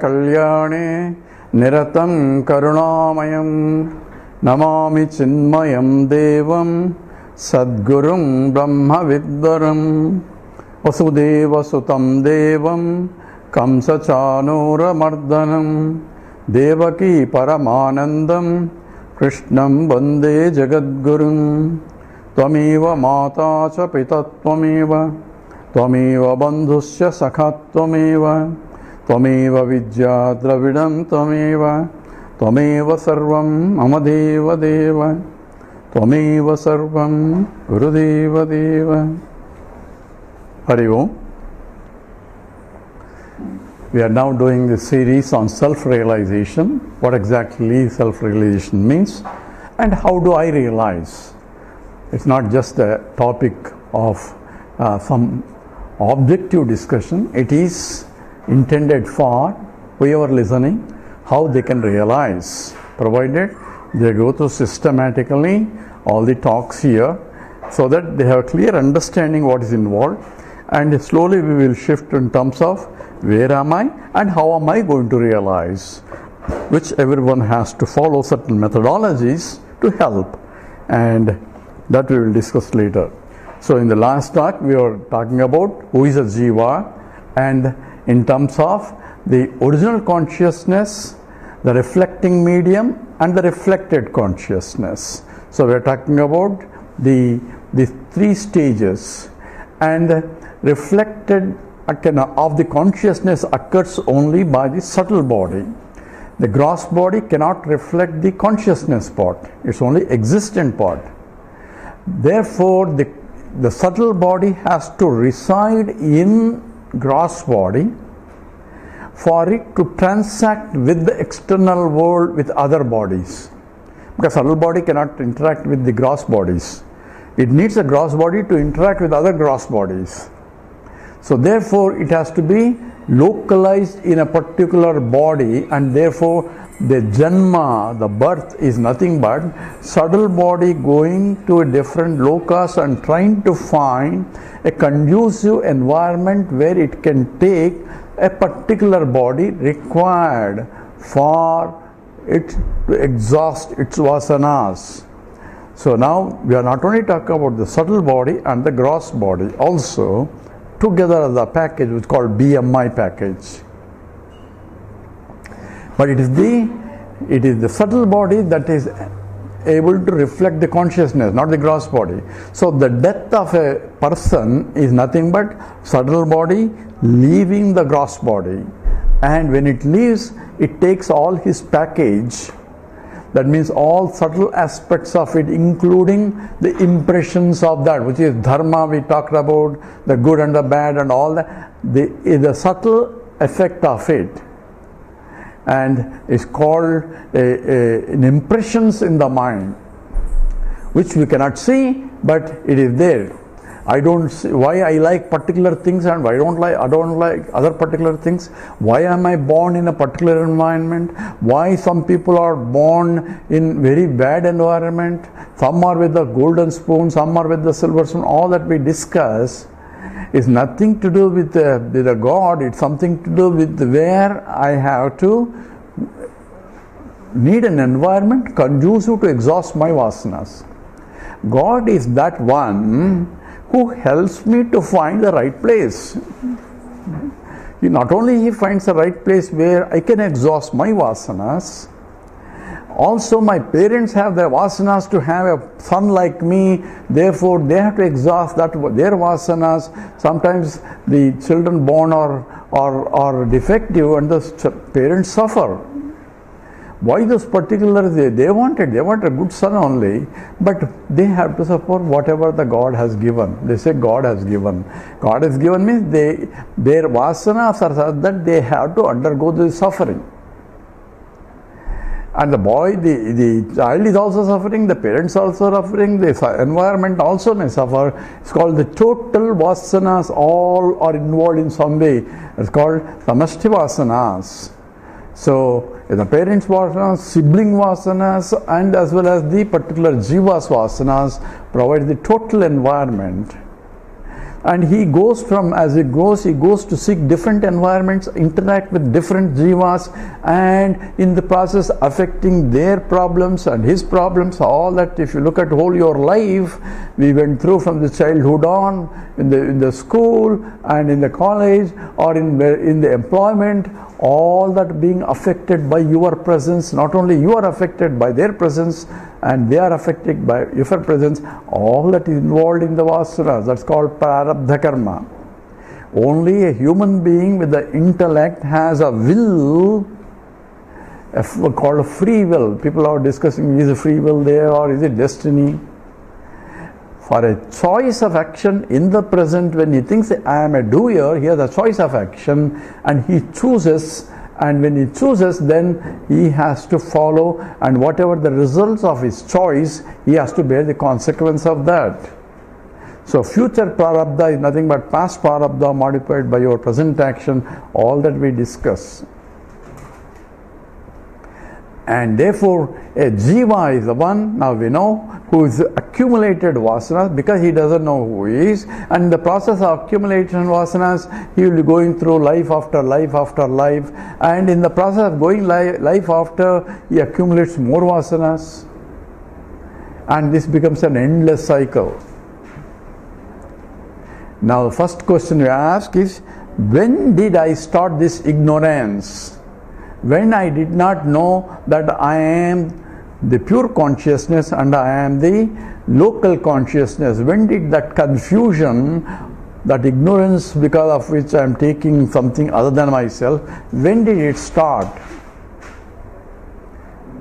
Kalyane Niratam Karunamayam Namami Chinmayam Devam Sadgurum Brahma Vidvaram Vasudeva Sutam Devam Kamsa Chanura Mardanam Devaki Paramanandam Krishnam Vande Jagadgurum Tvameva Mata Cha Pita Tvameva Tvameva Bandhusya Sakha Tvameva Tvameva Vidya Dravidam Tvameva Tvameva Sarvam Amadeva Deva Tvameva Sarvam Gurudeva Deva. Hari Om. We are now doing this series on self-realization, what exactly self-realization means and how do I realize. It's not just a topic of some objective discussion, it is intended for whoever listening, how they can realize, provided they go through systematically all the talks here so that they have a clear understanding what is involved, and slowly we will shift in terms of where am I and how am I going to realize, which everyone has to follow certain methodologies to help, and that we will discuss later. So in the last talk we were talking about who is a jiva, and in terms of the original consciousness, the reflecting medium and the reflected consciousness. So we are talking about the three stages, and reflected of the consciousness occurs only by the subtle body. The gross body cannot reflect the consciousness part, it's only existent part. Therefore the subtle body has to reside in gross body for it to transact with the external world with other bodies, because subtle body cannot interact with the gross bodies. It needs a gross body to interact with other gross bodies. So therefore it has to be localized in a particular body, and therefore the janma, the birth, is nothing but subtle body going to a different locus and trying to find a conducive environment where it can take a particular body required for it to exhaust its vasanas. So now we are not only talking about the subtle body and the gross body, also together as a package which is called BMI package. But it is the subtle body that is able to reflect the consciousness, not the gross body. So the death of a person is nothing but subtle body leaving the gross body, and when it leaves, it takes all his package. That means all subtle aspects of it, including the impressions of that, which is dharma we talked about, the good and the bad and all that, the subtle effect of it, and is called an impressions in the mind, which we cannot see, but it is there. I don't see why I like particular things and why I don't like other particular things. Why am I born in a particular environment? Why some people are born in very bad environment? Some are with the golden spoon, some are with the silver spoon. All that we discuss is nothing to do with the God. It's something to do with where I have to need an environment conducive to exhaust my vasanas. God is that one who helps me to find the right place. Not only he finds the right place where I can exhaust my vasanas, also my parents have their vasanas to have a son like me, therefore they have to exhaust their vasanas. Sometimes the children born are defective and the parents suffer. Why those particulars? They want a good son only, but they have to suffer whatever the God has given. They say God has given. God has given means their vasanas are such that they have to undergo the suffering. And the child is also suffering, the parents also suffering, the environment also may suffer. It's called the total vasanas, all are involved in some way. It's called samashti vasanas. So the parents' vasanas, sibling vasanas, and as well as the particular jiva's vasanas provide the total environment. And as he goes to seek different environments, interact with different jivas, and in the process affecting their problems and his problems. All that, if you look at whole your life, we went through from the childhood on, in the school and in the college or in the employment, all that being affected by your presence. Not only you are affected by their presence, and they are affected by your presence, all that is involved in the vasanas. That's called prarabdha karma. Only a human being with the intellect has a will, called a free will. People are discussing, is a free will there or is it destiny? For a choice of action in the present, when he thinks I am a doer, he has a choice of action and he chooses. And when he chooses, then he has to follow, and whatever the results of his choice, he has to bear the consequence of that. So future prarabdha is nothing but past prarabdha modified by your present action, all that we discuss. And therefore, a jiva is the one, now we know, who is accumulated vasanas, because he doesn't know who he is. And in the process of accumulation vasanas, he will be going through life after life after life. And in the process of going life after, he accumulates more vasanas. And this becomes an endless cycle. Now, the first question we ask is, when did I start this ignorance? When I did not know that I am the pure consciousness and I am the local consciousness. When did that confusion, that ignorance because of which I am taking something other than myself, when did it start?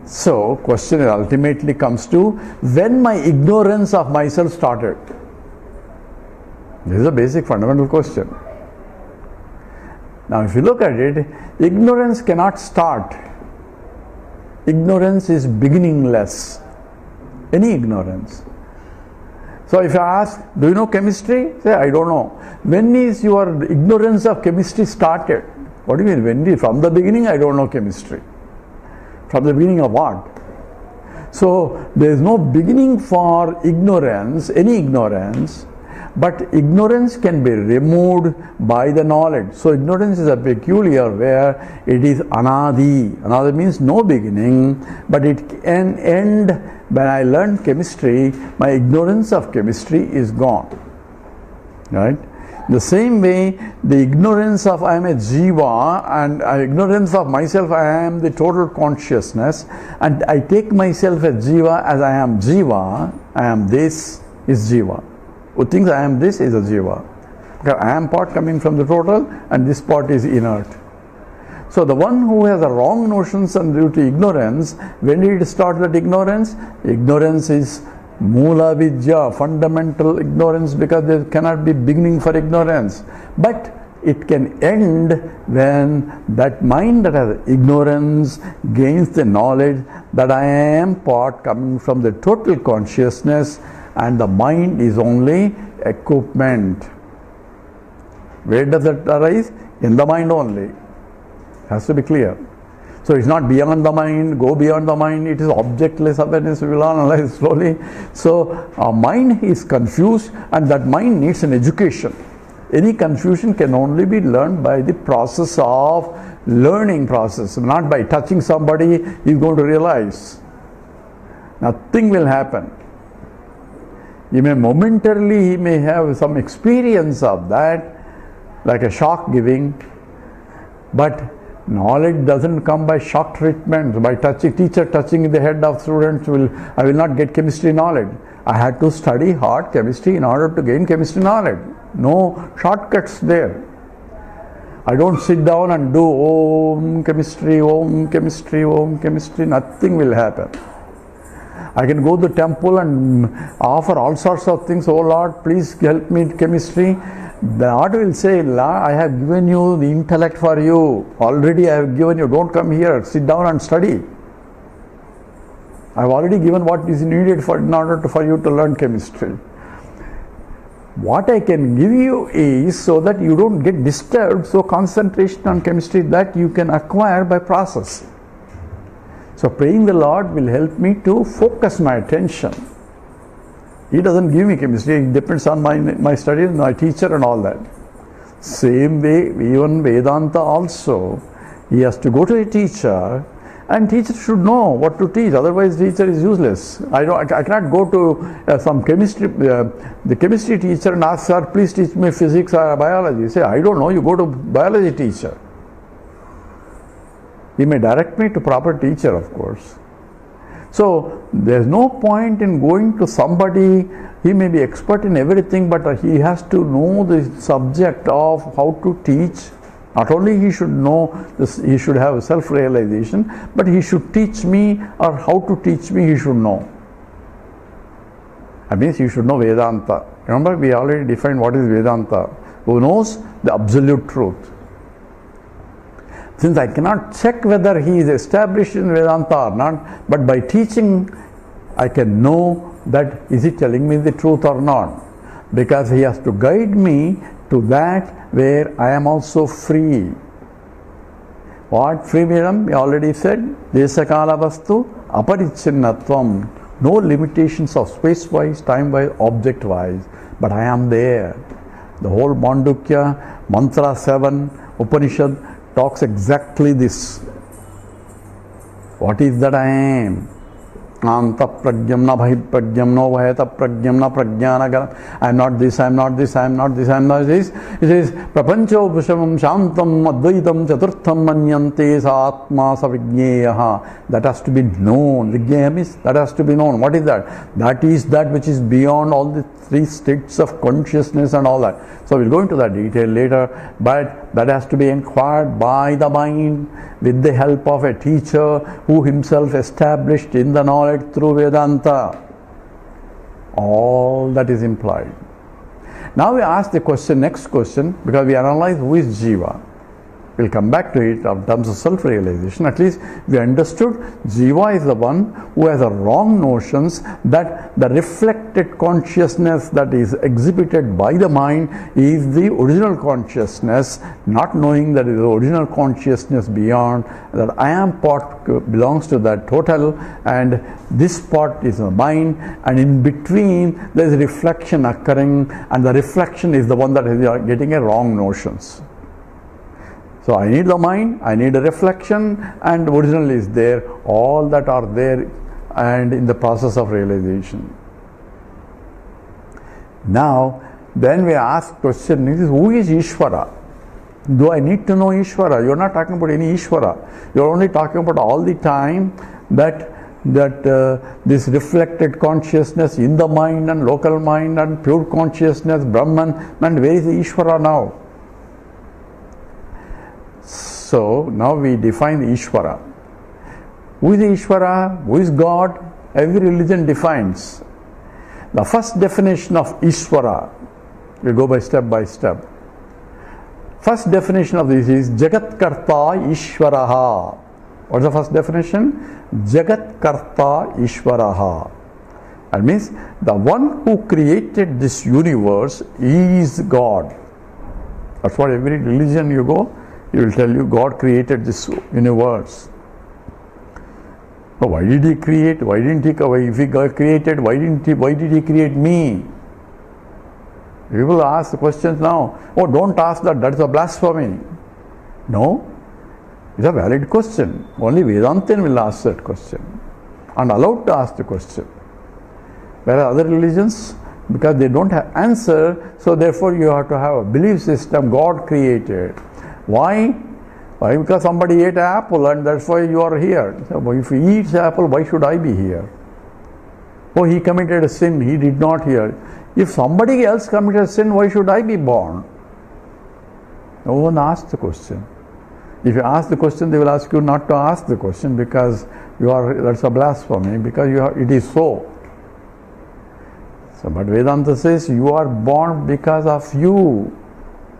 So, question ultimately comes to, when my ignorance of myself started. This is a basic fundamental question. Now, if you look at it, ignorance cannot start. Ignorance is beginningless. Any ignorance. So, if I ask, do you know chemistry? Say, I don't know. When is your ignorance of chemistry started? What do you mean? When from the beginning, I don't know chemistry. From the beginning of what? So, there is no beginning for ignorance, any ignorance. But ignorance can be removed by the knowledge. So ignorance is a peculiar where it is anadi. Anadi means no beginning, but it can end. When I learned chemistry, my ignorance of chemistry is gone. Right? The same way, the ignorance of I am a jiva and ignorance of myself, I am the total consciousness, and I take myself as jiva as I am jiva, I am this is jiva. Who thinks I am this is a jiva. Because I am part coming from the total and this part is inert. So the one who has the wrong notions and due to ignorance, when did it start that ignorance? Ignorance is mula vidya, fundamental ignorance, because there cannot be beginning for ignorance. But it can end when that mind that has ignorance gains the knowledge that I am part coming from the total consciousness, and the mind is only equipment. Where does that arise? In the mind only. Has to be clear. So it's not beyond the mind, go beyond the mind, it is objectless awareness, we will analyze slowly. So our mind is confused, and that mind needs an education. Any confusion can only be learned by the process of learning process, not by touching somebody is going to realize. Nothing will happen. He may have some experience of that, like a shock giving, but knowledge doesn't come by shock treatment, by teacher touching the head of students. I will not get chemistry knowledge. I had to study hard chemistry in order to gain chemistry knowledge. No shortcuts there. I don't sit down and do om chemistry, nothing will happen. I can go to the temple and offer all sorts of things. Oh Lord, please help me in chemistry. The Lord will say, Lord, I have given you the intellect for you. Already I have given you. Don't come here. Sit down and study. I have already given what is needed in order for you to learn chemistry. What I can give you is so that you don't get disturbed. So concentration on chemistry that you can acquire by process. So praying the Lord will help me to focus my attention He doesn't give me chemistry. It depends on my studies, my teacher and all that. Same way, even Vedanta also, he has to go to a teacher, and teacher should know what to teach. Otherwise, teacher is useless. I cannot go to some chemistry, the chemistry teacher and ask, sir, please teach me physics or biology. Say, I don't know. You go to biology teacher. He may direct me to proper teacher, of course. So there's no point in going to somebody. He may be expert in everything, but he has to know the subject of how to teach. Not only he should know this, he should have self-realization, but he should teach me, or how to teach me he should know. That means he should know Vedanta. Remember, we already defined what is Vedanta. Who knows the absolute truth. Since I cannot check whether he is established in Vedanta or not, but by teaching I can know that is he telling me the truth or not. Because he has to guide me to that where I am also free. What freedom? We already said, Desakala Vastu Aparichinnatvam. No limitations of space-wise, time-wise, object-wise. But I am there. The whole Mandukya, Mantra 7, Upanishad talks exactly this. What is that I am? Anta pragyam na bhait pragyam no bhayata pragyam na prajnanagaram. I am not this, I am not this, I am not this, I am not this. It says, prapancho pushamam shantam advaitam chaturtham manyante sa atma sa vigneyaha. That has to be known. Vigneya means that has to be known. What is that? That is that which is beyond all the three states of consciousness and all that. So we'll go into that detail later, but that has to be inquired by the mind with the help of a teacher who himself established in the knowledge through Vedanta. All that is implied. Now we ask the question, next question, because we analyze who is Jiva. We'll come back to it in terms of self-realization. At least we understood Jiva is the one who has the wrong notions that the reflected consciousness that is exhibited by the mind is the original consciousness, not knowing that it is the original consciousness beyond, that I am part belongs to that total, and this part is the mind, and in between there is reflection occurring, and the reflection is the one that is getting a wrong notions. So I need the mind, I need a reflection, and original is there. All that are there and in the process of realization. Now, then we ask question, who is Iswara? Do I need to know Iswara? You are not talking about any Iswara. You are only talking about all the time that this reflected consciousness in the mind and local mind and pure consciousness, Brahman, and where is the Iswara now? So now we define Iswara. Who is Iswara? Who is God? Every religion defines. The first definition of Iswara, we go by step. First definition of this is Jagat Karta Ishwaraha. What's the first definition? Jagat Karta Ishwaraha. That means the one who created this universe is God. That's what every religion you go, he will tell you God created this universe. So why did he create? Why didn't he? If he got created, why did he create me? People ask the questions now. Oh, don't ask that. That's a blasphemy. No, it's a valid question. Only Vedantin will ask that question, and allowed to ask the question. Whereas other religions, because they don't have answer, so therefore you have to have a belief system. God created. Why? Why? Because somebody ate an apple and that's why you are here. So if he eats apple, why should I be here? Oh, he committed a sin, he did not hear. If somebody else committed a sin, why should I be born? No one asks the question. If you ask the question, they will ask you not to ask the question because that's a blasphemy, because it is so. But Vedanta says you are born because of you.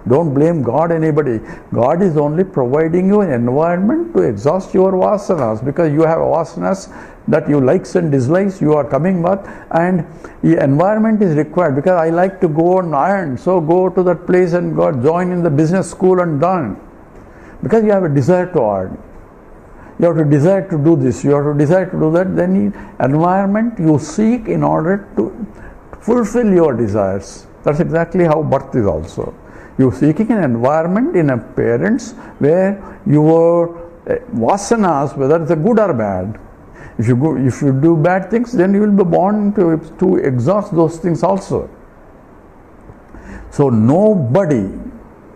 Don't blame God, anybody. God is only providing you an environment to exhaust your vasanas, because you have vasanas that you likes and dislikes, you are coming back, and the environment is required. Because I like to go and iron, so go to that place and go join in the business school and done. Because you have a desire to earn. You have to desire to do this, you have to desire to do that, then environment you seek in order to fulfill your desires. That's exactly how birth is also. You're seeking an environment in a parents where your vasanas, whether it's a good or bad, if you do bad things, then you will be born to exhaust those things also. So nobody,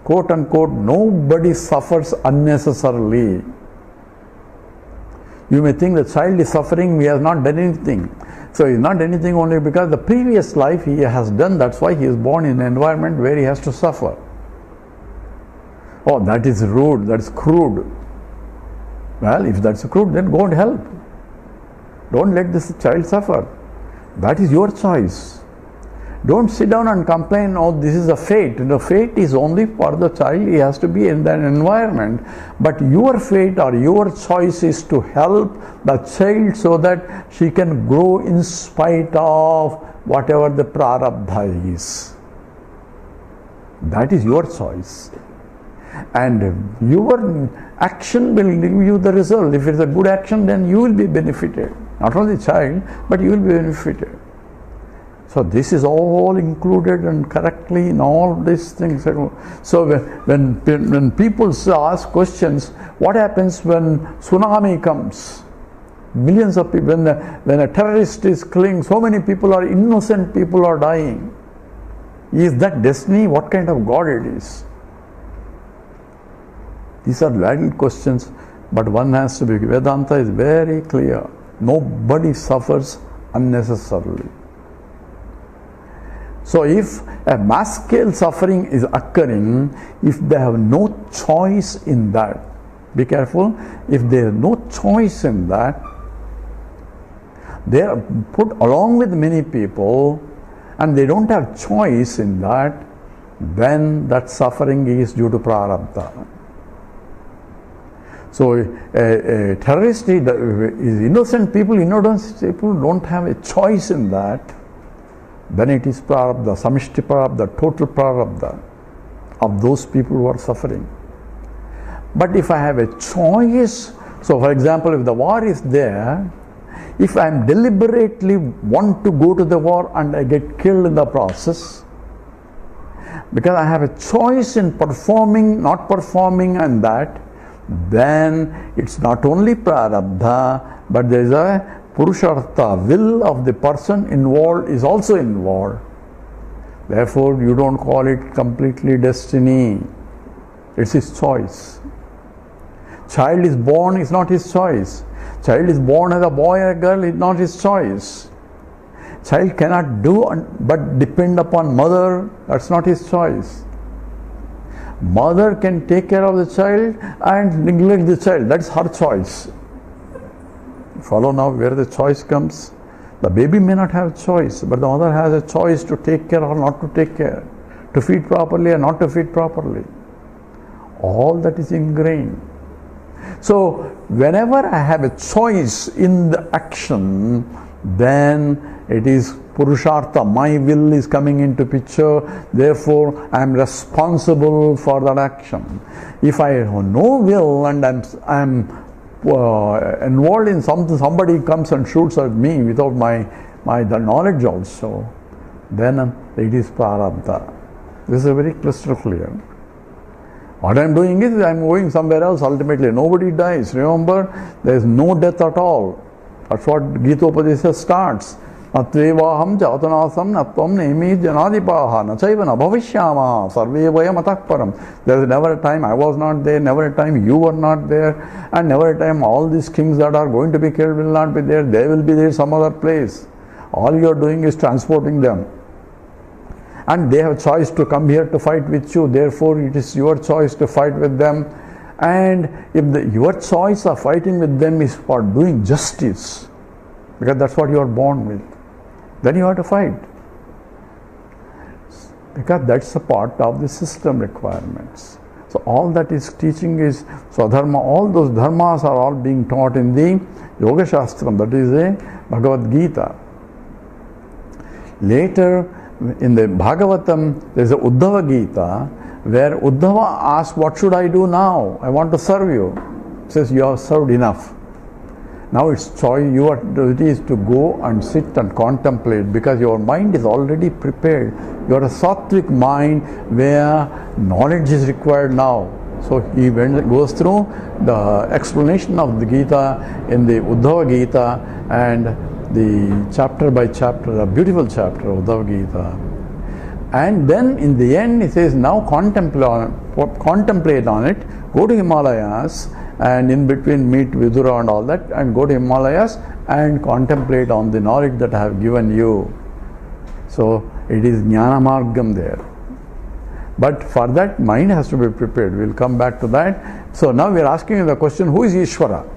quote unquote, nobody suffers unnecessarily. You may think the child is suffering, he has not done anything. So he has not done anything only because the previous life he has done, that's why he is born in an environment where he has to suffer. Oh, that is rude, that's crude. Well, if that's crude, then go and help. Don't let this child suffer. That is your choice. Don't sit down and complain, oh, this is a fate. The fate is only for the child. He has to be in that environment. But your fate or your choice is to help the child so that she can grow in spite of whatever the prarabdha is. That is your choice. And your action will give you the result. If it's a good action, then you will be benefited. Not only the child, but you will be benefited. So this is all included and correctly in all these things. So when people ask questions, what happens when tsunami comes? Millions of people, when a terrorist is killing, so many people are innocent, people are dying. Is that destiny? What kind of God it is? These are valid questions, but one has to be, Vedanta is very clear. Nobody suffers unnecessarily. So if a mass scale suffering is occurring, if they have no choice in that, be careful, if there is no choice in that, they are put along with many people and they don't have choice in that, then that suffering is due to prarabdha. So a terrorist is innocent people, innocent people don't have a choice in that, then it is prarabdha, samishti prarabdha, total prarabdha of those people who are suffering. But if I have a choice, so for example, if the war is there, if I am deliberately want to go to the war and I get killed in the process, because I have a choice in performing, not performing and that, then it's not only prarabdha, but there is a purushartha, will of the person involved is also involved. Therefore, you don't call it completely destiny. It's his choice. Child is born, it's not his choice. Child is born as a boy or a girl, it's not his choice. Child cannot do but depend upon mother, that's not his choice. Mother can take care of the child and neglect the child, that's her choice. Follow now where the choice comes. The baby may not have choice, but the mother has a choice to take care or not to take care, to feed properly or not to feed properly. All that is ingrained. So whenever I have a choice in the action, then it is purushartha, my will is coming into picture, therefore I am responsible for that action. If I have no will and I am involved in something, somebody comes and shoots at me without the knowledge also, then it is prarabdha. This is very crystal clear. What I am doing is I am going somewhere else ultimately. Nobody dies. Remember, there is no death at all. That's what Gita-upadesha starts. Atvevaham jatanasam natvam nemi janadipaha nachaiva na bhavishyama sarve vayam atah param. There is never a time I was not there, never a time you were not there, and never a time all these kings that are going to be killed will not be there. They will be there some other place. All you are doing is transporting them. And they have choice to come here to fight with you. Therefore, it is your choice to fight with them. And if your choice of fighting with them is for doing justice, because that's what you are born with, then you have to fight. Because that's a part of the system requirements. So all that is teaching is Swadharma, all those dharmas are all being taught in the Yoga Shastram, that is a Bhagavad Gita. Later, in the Bhagavatam, there is a Uddhava Gita, where Uddhava asks, what should I do now? I want to serve you. He says, you have served enough. Now it's choice. Your duty is to go and sit and contemplate, because your mind is already prepared. You are a sattvic mind where knowledge is required now. So he goes through the explanation of the Gita in the Uddhava Gita, and the chapter by chapter, a beautiful chapter of Uddhava Gita. And then in the end he says, now contemplate on it, go to Himalayas, and in between meet Vidura and all that, and go to Himalayas and contemplate on the knowledge that I have given you. So it is Jnana Margam there. But for that, mind has to be prepared. We'll come back to that. So now we are asking the question, who is Iswara?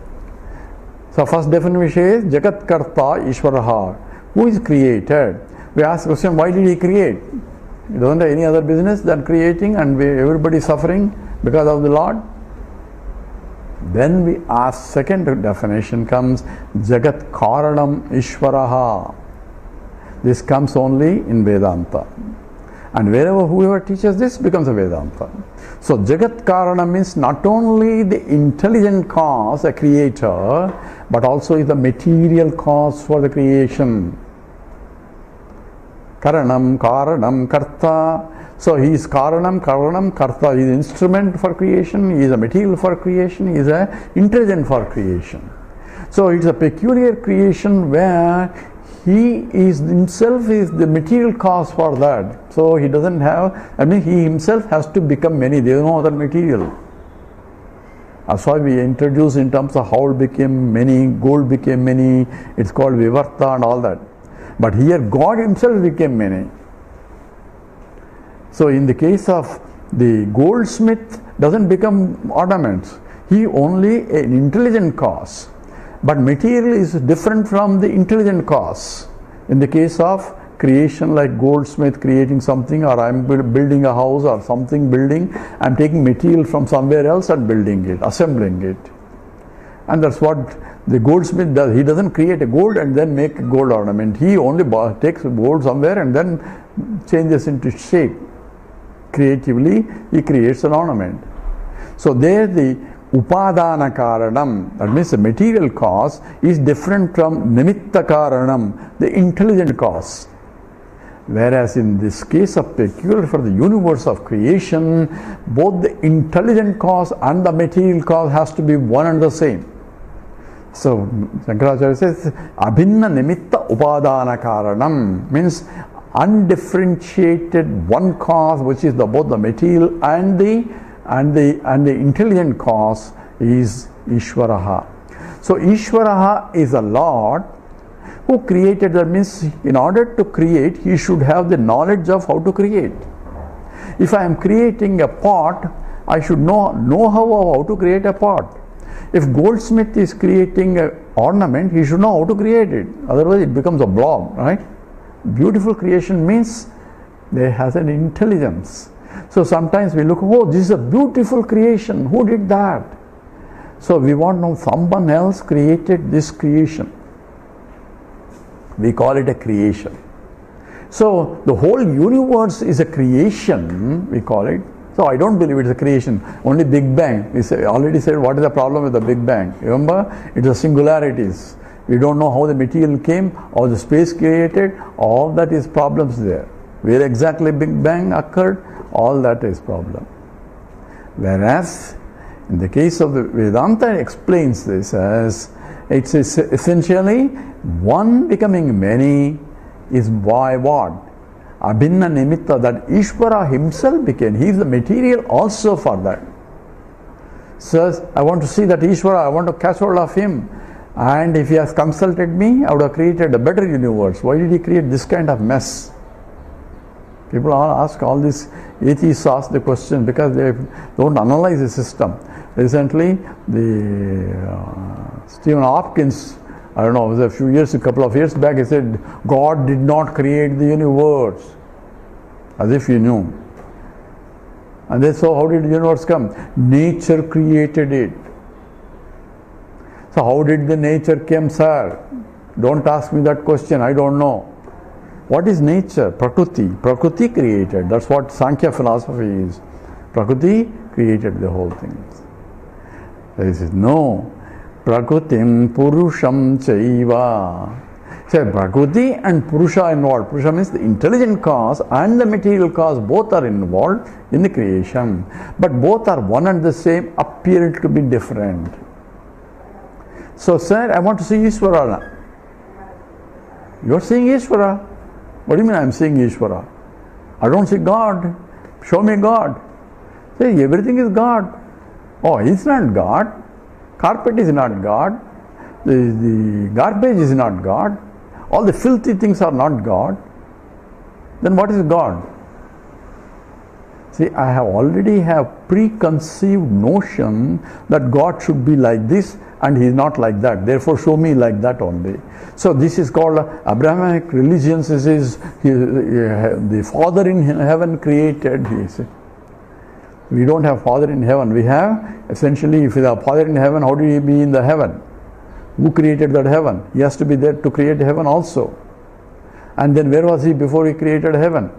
So first definition is Jagat Karta Iswaraha. Who is created? We ask the question, why did he create? He doesn't have any other business than creating, and everybody suffering because of the Lord. Then we ask, second definition comes Jagat Karanam Iswaraha. This comes only in Vedanta. And wherever whoever teaches this becomes a Vedanta. So Jagat Karana means not only the intelligent cause, a creator, but also is the material cause for the creation. Karanam, Karanam, Karta. So he is Karanam, Karta. He is instrument for creation, he is a material for creation, he is a intelligent for creation. So it's a peculiar creation where he is himself is the material cause for that. So he doesn't have, he himself has to become many. There is no other material. That's why we introduce in terms of how it became many, gold became many, it's called Vivarta and all that. But here God himself became many. So in the case of the goldsmith doesn't become ornaments. He only an intelligent cause. But material is different from the intelligent cause. In the case of creation, like goldsmith creating something, or I'm building a house or something building, I'm taking material from somewhere else and building it, assembling it. And that's what the goldsmith does. He doesn't create a gold and then make a gold ornament. He only takes gold somewhere and then changes into shape. Creatively, he creates an ornament. So there the Upadana Karanam, that means the material cause, is different from Nimitta Karanam, the intelligent cause. Whereas in this case of peculiar for the universe of creation, both the intelligent cause and the material cause has to be one and the same. So Shankaracharya says, Abhinna Nimitta Upadana Karanam, means undifferentiated one cause, which is both the material and the intelligent cause is Ishwaraha. So Ishwaraha is a Lord who created. That means in order to create, he should have the knowledge of how to create. If I am creating a pot, I should know how to create a pot. If goldsmith is creating an ornament, he should know how to create it. Otherwise it becomes a blob, right? Beautiful creation means there has an intelligence. So sometimes we look, oh, this is a beautiful creation. Who did that? So we want to know someone else created this creation. We call it a creation. So the whole universe is a creation, we call it. So I don't believe it's a creation. Only Big Bang. We already said what is the problem with the Big Bang. Remember, it's the singularities. We don't know how the material came, or the space created. All that is problems there. Where exactly Big Bang occurred, all that is problem. Whereas in the case of the Vedanta explains this as it's essentially one becoming many is by what? Abhinna Nimitta, that Ishvara himself became. He is the material also for that. Says, I want to see that Ishvara, I want to catch hold of him. And if he has consulted me, I would have created a better universe. Why did he create this kind of mess? People ask all these atheists ask the question because they don't analyze the system. Recently, the Stephen Hopkins, I don't know, it was a couple of years back, he said, God did not create the universe. As if you knew. And then, so how did the universe come? Nature created it. So how did the nature come, sir? Don't ask me that question, I don't know. What is nature? Prakriti. Prakriti created. That's what Sankhya philosophy is. Prakriti created the whole thing. He says, no. Prakritim Purusham Chaiva. So Prakriti and Purusha involved. Purusha means the intelligent cause and the material cause, both are involved in the creation. But both are one and the same, appear to be different. So, sir, I want to see Iswara. You are seeing Iswara. What do you mean I am seeing Iswara? I don't see God. Show me God. Say, everything is God. Oh, it's not God. Carpet is not God. The garbage is not God. All the filthy things are not God. Then what is God? See, I have already have preconceived notion that God should be like this and he is not like that. Therefore, show me like that only. So this is called Abrahamic religions. This is the Father in heaven created. He said. We don't have Father in heaven. We have essentially, if we have Father in heaven, how did he be in the heaven? Who created that heaven? He has to be there to create heaven also. And then where was he before he created heaven?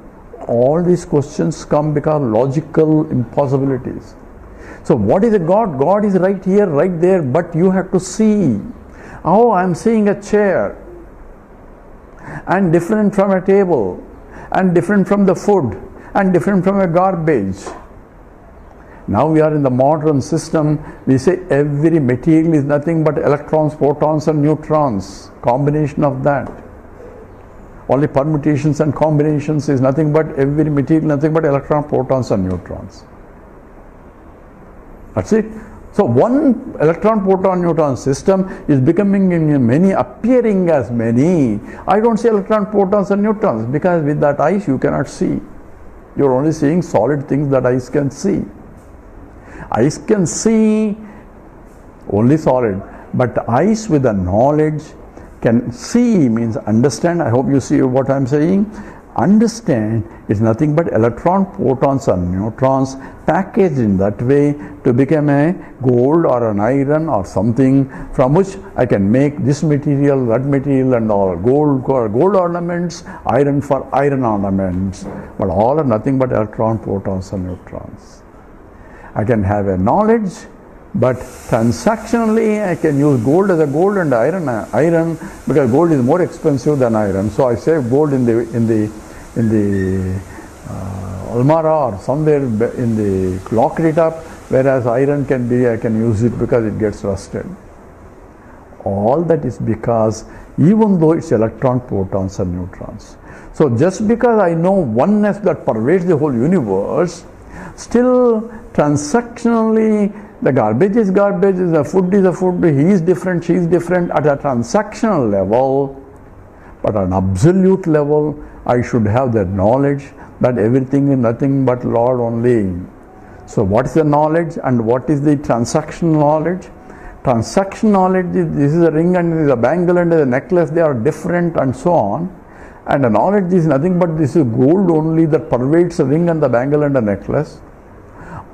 All these questions come because logical impossibilities. So what is a God? God is right here, right there, but you have to see. Oh, I am seeing a chair and different from a table and different from the food and different from a garbage. Now we are in the modern system, we say every material is nothing but electrons, protons and neutrons, combination of that. Only permutations and combinations is nothing but every material, nothing but electrons, protons and neutrons. That's it. So one electron, proton, neutron system is becoming in many, appearing as many. I don't see electron, protons and neutrons because with that eyes you cannot see. You're only seeing solid things that eyes can see. Eyes can see only solid, but eyes with the knowledge can see means understand. I hope you see what I am saying. Understand is nothing but electron, protons and neutrons packaged in that way to become a gold or an iron or something from which I can make this material, that material and all. Gold for gold ornaments, iron for iron ornaments, but all are nothing but electron, protons and neutrons. I can have a knowledge, but transactionally I can use gold as a gold and iron because gold is more expensive than iron. So I save gold in the almara or somewhere in the lock it up, whereas iron can be, I can use it because it gets rusted. All that is because even though it's electron, protons and neutrons. So just because I know oneness that pervades the whole universe, still transactionally the garbage is garbage, the food is a food, he is different, she is different at a transactional level, but at an absolute level I should have the knowledge that everything is nothing but Lord only. So what is the knowledge and what is the transactional knowledge? Transaction knowledge is this is a ring and this is a bangle and a necklace, they are different and so on. And the knowledge is nothing but this is gold only that pervades the ring and the bangle and the necklace.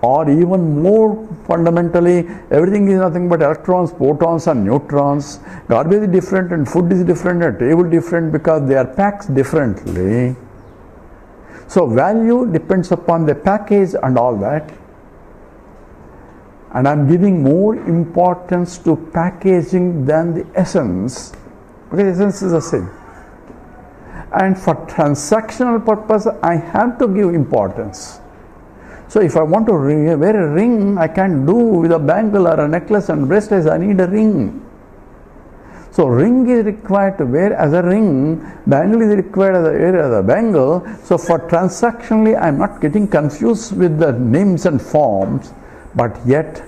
Or even more fundamentally, everything is nothing but electrons, protons and neutrons. Garbage is different and food is different and table different because they are packed differently. So value depends upon the package and all that. And I am giving more importance to packaging than the essence, because essence is the same. And for transactional purpose, I have to give importance. So if I want to wear a ring, I can't do with a bangle or a necklace and bracelets, I need a ring. So ring is required to wear as a ring, bangle is required as a wear as a bangle. So for transactionally, I am not getting confused with the names and forms, but yet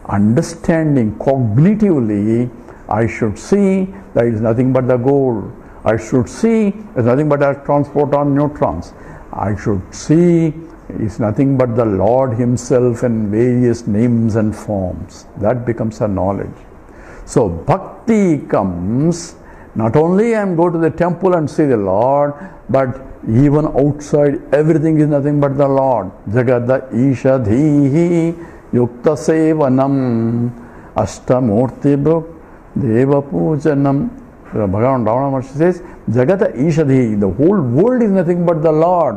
understanding cognitively, I should see that it is nothing but the gold. I should see it's nothing but electrons, protons, neutrons. I should see it's nothing but the Lord Himself in various names and forms. That becomes a knowledge. So bhakti comes, not only I am go to the temple and see the Lord, but even outside everything is nothing but the Lord. Jagada ishadhihi yukta sevanam ashtamurti bruk deva pujanam. Bhagavan Ravana Maharshi says, Jagata Ishadhi, the whole world is nothing but the Lord.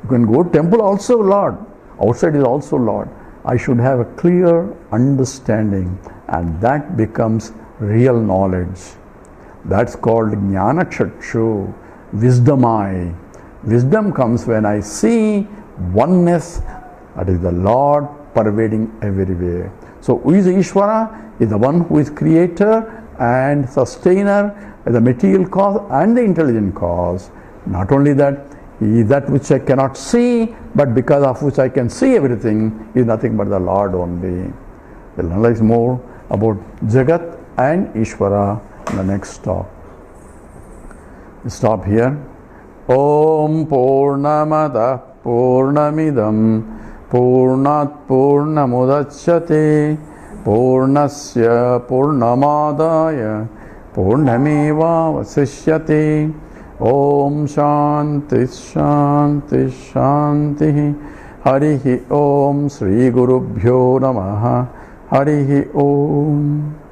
You can go to temple also Lord, outside is also Lord. I should have a clear understanding, and that becomes real knowledge. That's called Jnana Chakshu, wisdom eye. Wisdom comes when I see oneness, that is the Lord pervading everywhere. So who is Iswara? Is the one who is creator and sustainer, the material cause and the intelligent cause. Not only that, he is that which I cannot see, but because of which I can see everything, is nothing but the Lord only. We'll analyze more about Jagat and Iswara in the next talk. We stop here. Om Purnamada Purnamidam Purnat Purnamudachyate Purnasya Purnamadaya Purnameva Vasishyate. Om Shanti Shanti Shanti. Harihi Om Sri Gurubhyo Namaha. Harihi Om.